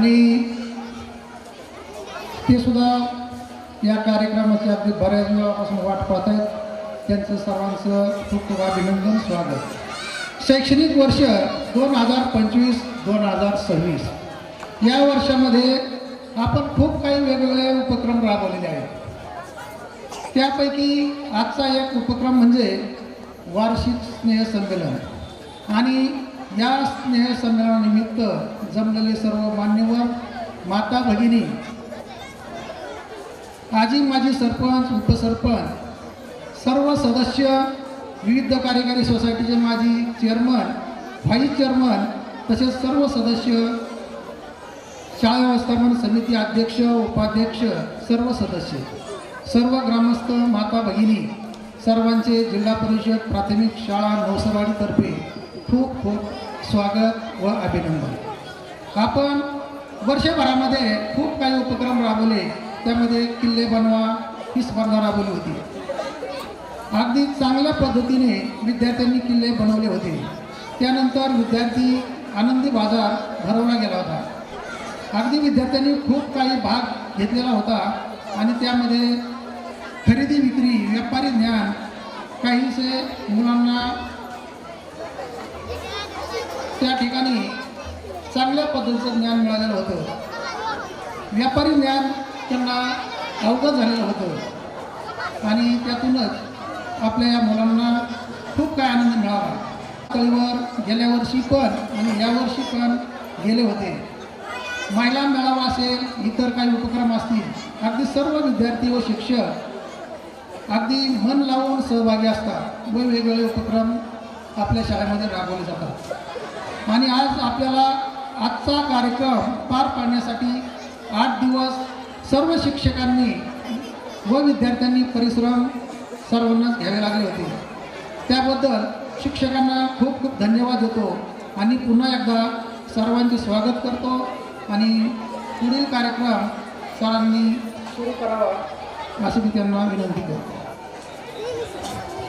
आणि ते सुद्धा या कार्यक्रमाची अगदी बऱ्याच वेळापासून वाट पाहत आहेत. त्यांचं सर्वांचं खूप खूप अभिनंदन, स्वागत. शैक्षणिक वर्ष 2025-2026 या वर्षामध्ये आपण खूप काही वेगवेगळे उपक्रम राबवलेले आहेत. त्यापैकी आजचा एक उपक्रम म्हणजे वार्षिक स्नेहसंमेलन. आणि या स्नेहसंमेलनानिमित्त जमलेले सर्व मान्यवर, माता भगिनी, आजी माजी सरपंच, उपसरपंच, सर्व सदस्य, विविध कार्यकारी सोसायटीचे माजी चेअरमन, व्हाईस चेअरमन, तसेच सर्व सदस्य, शाळा व्यवस्थापन समिती अध्यक्ष, उपाध्यक्ष, सर्व सदस्य, सर्व ग्रामस्थ, माता भगिनी, सर्वांचे जिल्हा परिषद प्राथमिक शाळा नवसरवाडीतर्फे खूप खूप स्वागत व अभिनंदन. आपण वर्षभरामध्ये खूप काही उपक्रम राबवले. त्यामध्ये किल्ले बनवा ही स्पर्धा राबवली होती. अगदी चांगल्या पद्धतीने विद्यार्थ्यांनी किल्ले बनवले होते. त्यानंतर विद्यार्थी आनंदी बाजार भरवला गेला होता. अगदी विद्यार्थ्यांनी खूप काही भाग घेतलेला होता आणि त्यामध्ये खरेदी विक्री, व्यापारी ज्ञान, काहीसे मुलांना त्या ठिकाणी चांगल्या पद्धतीचं ज्ञान मिळालेलं होतं. व्यापारी ज्ञान त्यांना अवगत झालेलं होतं आणि त्यातूनच आपल्या या मुलांना खूप काय आनंद मिळाला. तळीवर गेल्या वर्षी पण आणि यावर्षी पण गेले होते. महिला मेळावा असेल, इतर काही उपक्रम असतील, अगदी सर्व विद्यार्थी व शिक्षक अगदी मन लावून सहभागी असतात व वेगवेगळे उपक्रम आपल्या शाळेमध्ये राबवले जातात. आणि आज आपल्याला आजचा कार्यक्रम पार पाडण्यासाठी 8 दिवस सर्व शिक्षकांनी व विद्यार्थ्यांनी परिश्रम सर्वांनाच घ्यावे लागले होते. त्याबद्दल शिक्षकांना खूप खूप धन्यवाद देतो आणि पुन्हा एकदा सर्वांचे स्वागत करतो आणि पुढील कार्यक्रम सरांनी सुरू करावा अशी मी त्यांना विनंती करतो.